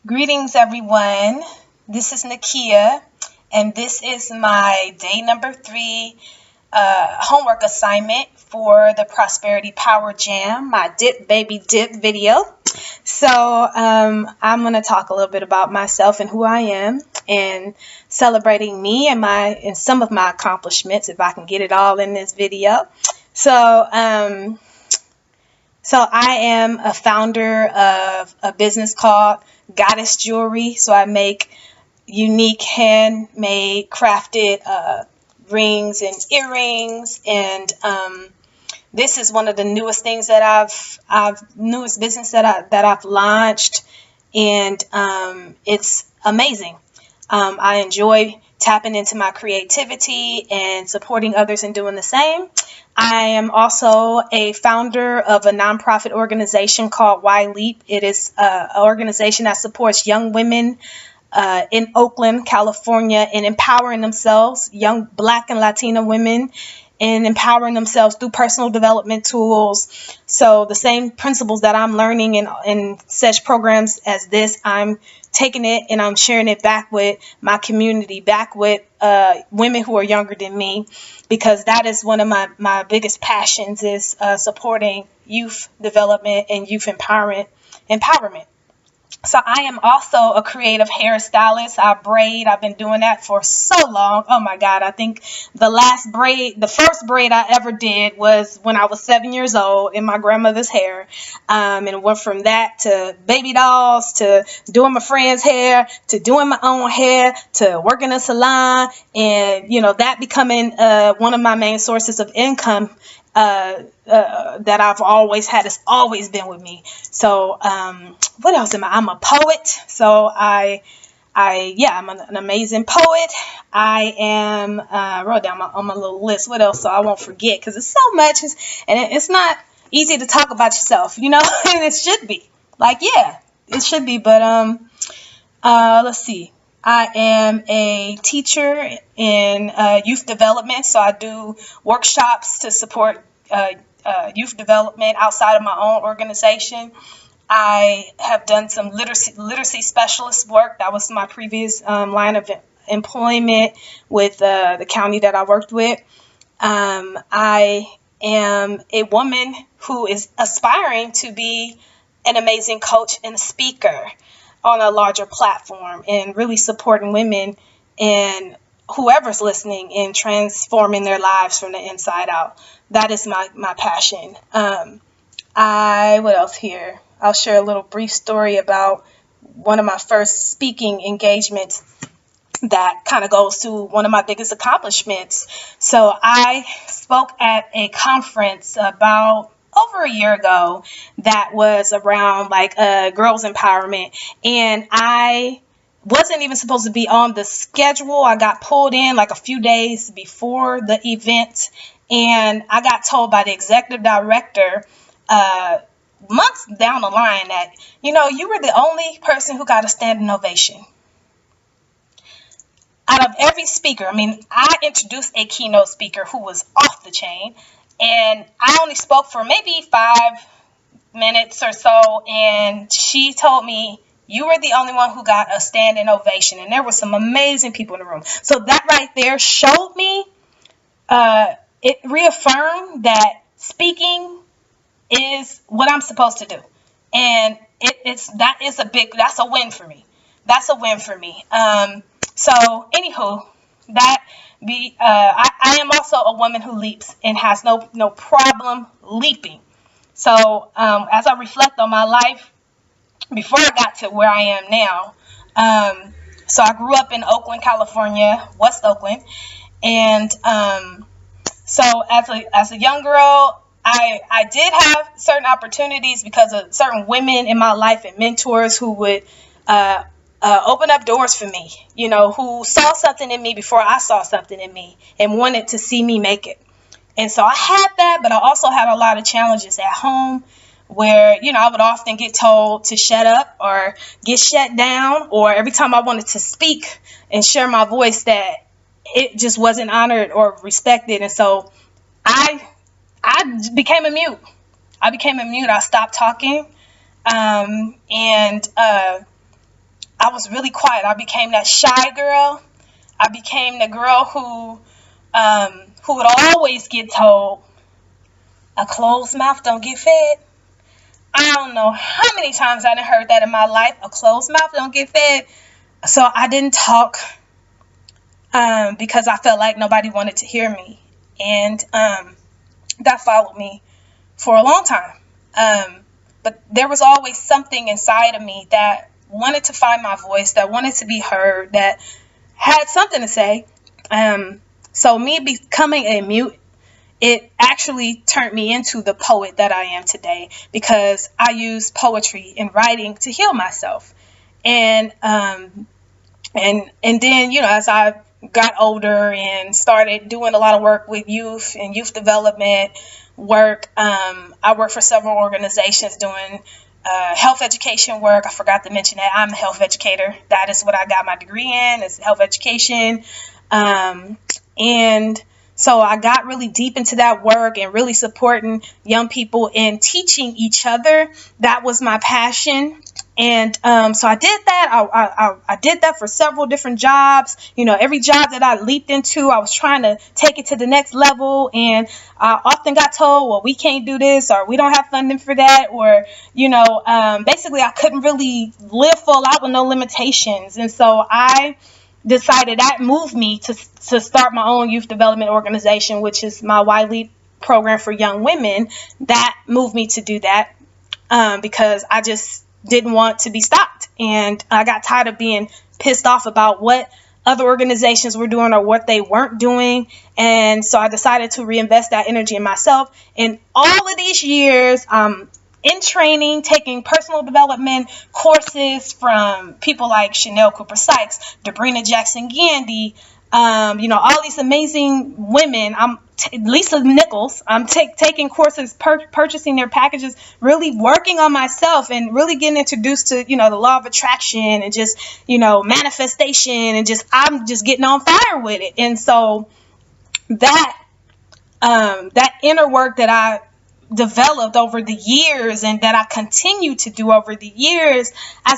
Greetings, everyone. This is Nakia, and this is my day number 3 homework assignment for the Prosperity Power Jam, my Dip Baby Dip video. So I'm going to talk a little bit about myself and who I am, and celebrating me and some of my accomplishments, if I can get it all in this video. So I am a founder of a business called Goddess Jewelry. So I make unique handmade crafted rings and earrings, and this is one of the newest things that newest business that I've launched, and it's amazing. I enjoy tapping into my creativity and supporting others in doing the same. I am also a founder of a nonprofit organization called Y Leap. It is an organization that supports young women in Oakland, California, in empowering themselves, young Black and Latina women, and empowering themselves through personal development tools. So the same principles that I'm learning in such programs as this, I'm taking it and I'm sharing it back with my community, back with women who are younger than me, because that is one of my biggest passions, is supporting youth development and youth empowerment. So I am also a creative hairstylist. I braid. I've been doing that for so long. Oh my God. I think the first braid I ever did was when I was 7 years old in my grandmother's hair. And it went from that to baby dolls, to doing my friend's hair, to doing my own hair, to working a salon, and, that becoming one of my main sources of income that I've always had. Has always been with me. So what else am I? I'm a poet. So I'm an amazing poet. I am wrote down on my little list what else, so I won't forget, because it's so much, and it's not easy to talk about yourself, and it should be. It should be. But let's see. I am a teacher in youth development, so I do workshops to support youth development outside of my own organization. I have done some literacy specialist work. That was my previous line of employment with the county that I worked with. I am a woman who is aspiring to be an amazing coach and a speaker on a larger platform, and really supporting women and whoever's listening in transforming their lives from the inside out. That is my passion. What else here? I'll share a little brief story about one of my first speaking engagements that kind of goes to one of my biggest accomplishments. So I spoke at a conference about over a year ago that was around girls empowerment, and I wasn't even supposed to be on the schedule. I got pulled in like a few days before the event, and I got told by the executive director months down the line that, you were the only person who got a standing ovation out of every speaker. I mean, I introduced a keynote speaker who was off the chain, and I only spoke for maybe 5 minutes or so, and she told me, you were the only one who got a standing ovation. And there were some amazing people in the room. So that right there showed me, it reaffirmed that speaking is what I'm supposed to do. And that's a win for me. That's a win for me. So anywho, I am also a woman who leaps and has no problem leaping. So as I reflect on my life before I got to where I am now, so I grew up in Oakland, California, West Oakland, and so as a young girl, I did have certain opportunities because of certain women in my life and mentors who would open up doors for me, who saw something in me before I saw something in me and wanted to see me make it. And so I had that, but I also had a lot of challenges at home where, I would often get told to shut up or get shut down, or every time I wanted to speak and share my voice, that it just wasn't honored or respected. And so I became a mute. I stopped talking. And I was really quiet. I became that shy girl. I became the girl who would always get told, a closed mouth don't get fed. I don't know how many times I done heard that in my life. A closed mouth don't get fed. So I didn't talk because I felt like nobody wanted to hear me. And that followed me for a long time. But there was always something inside of me that wanted to find my voice, that wanted to be heard, that had something to say. So me becoming a mute, it actually turned me into the poet that I am today, because I use poetry and writing to heal myself. And then, as I got older and started doing a lot of work with youth and youth development work, I work for several organizations doing health education work. I forgot to mention that I'm a health educator. That is what I got my degree in, is health education. And so I got really deep into that work and really supporting young people and teaching each other. That was my passion. And so I did that. I did that for several different jobs. Every job that I leaped into, I was trying to take it to the next level. And I often got told, well, we can't do this, or we don't have funding for that. Or, basically I couldn't really live full out with no limitations. And so I decided, that moved me to start my own youth development organization, which is my YLEAD program for young women. That moved me to do that because I just didn't want to be stopped. And I got tired of being pissed off about what other organizations were doing or what they weren't doing. And so I decided to reinvest that energy in myself. And all of these years, in training, taking personal development courses from people like Chanel Cooper Sykes, Debrina Jackson Gandy, all these amazing women. Lisa Nichols. I'm taking courses, purchasing their packages, really working on myself and really getting introduced to, the law of attraction and just, manifestation, and I'm just getting on fire with it. And so that inner work that I developed over the years and that I continue to do over the years, I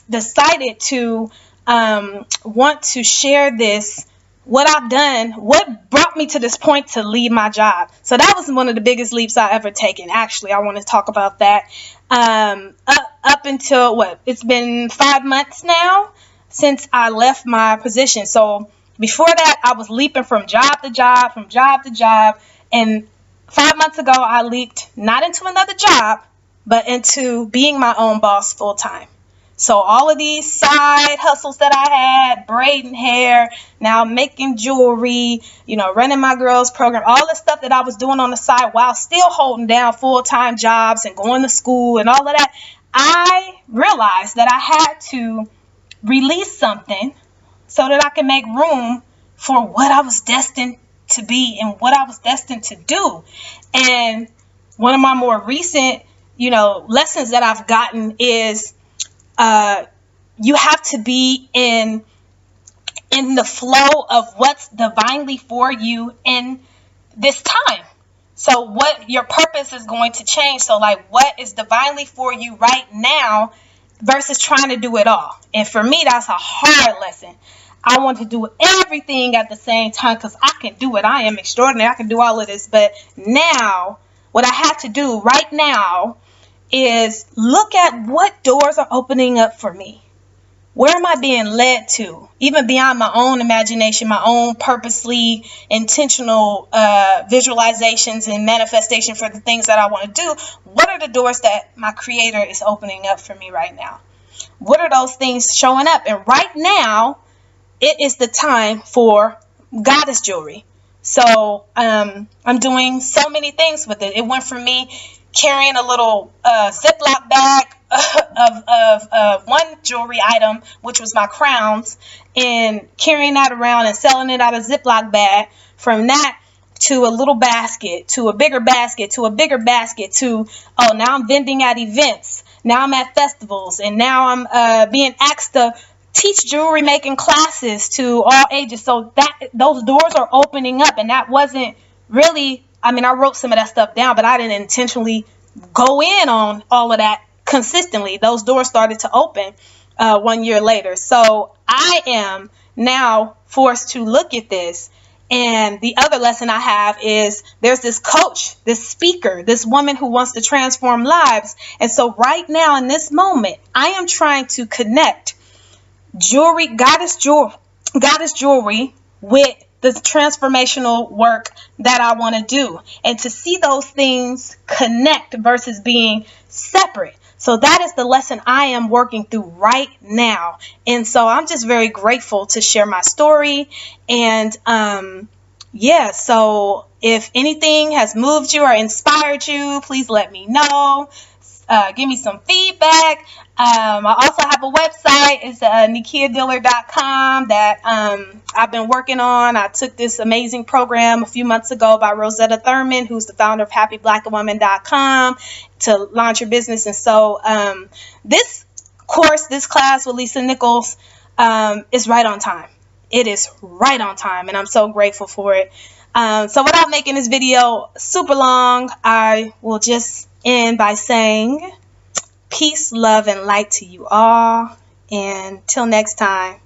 decided to want to share this, what I've done, what brought me to this point to leave my job. So that was one of the biggest leaps I ever taken. Actually, I want to talk about that. Up until it's been 5 months now since I left my position. So before that, I was leaping from job to job, and 5 months ago, I leaped not into another job, but into being my own boss full time. So all of these side hustles that I had, braiding hair, now making jewelry, running my girls program, all the stuff that I was doing on the side while still holding down full-time jobs and going to school and all of that, I realized that I had to release something so that I could make room for what I was destined to be and what I was destined to do. And one of my more recent, lessons that I've gotten is you have to be in the flow of what's divinely for you in this time. So what your purpose is going to change. So what is divinely for you right now versus trying to do it all. And for me, that's a hard lesson. I want to do everything at the same time because I can do it. I am extraordinary. I can do all of this. But now, what I have to do right now is look at what doors are opening up for me. Where am I being led to? Even beyond my own imagination, my own purposely intentional visualizations and manifestation for the things that I want to do. What are the doors that my Creator is opening up for me right now? What are those things showing up? And right now, it is the time for goddess jewelry. So I'm doing so many things with it. It went from me carrying a little Ziploc bag of one jewelry item, which was my crowns, and carrying that around and selling it out of Ziploc bag. From that to a little basket, to a bigger basket, to a bigger basket, to, now I'm vending at events. Now I'm at festivals, and now I'm being asked to teach jewelry making classes to all ages. So those doors are opening up, and that wasn't really, I wrote some of that stuff down, but I didn't intentionally go in on all of that consistently. Those doors started to open. 1 year later. So I am now forced to look at this. And the other lesson I have is there's this coach, this speaker, this woman who wants to transform lives. And so right now in this moment, I am trying to connect goddess jewelry with the transformational work that I want to do, and to see those things connect versus being separate. So that is the lesson I am working through right now. And so I'm just very grateful to share my story. And yeah, so if anything has moved you or inspired you, please let me know. Give me some feedback. I also have a website. It's nikiadealer.com that I've been working on. I took this amazing program a few months ago by Rosetta Thurman, who's the founder of happyblackwoman.com, to launch your business. And so this course, this class with Lisa Nichols is right on time. It is right on time, and I'm so grateful for it. So without making this video super long, I will just end by saying peace, love, and light to you all. And till next time.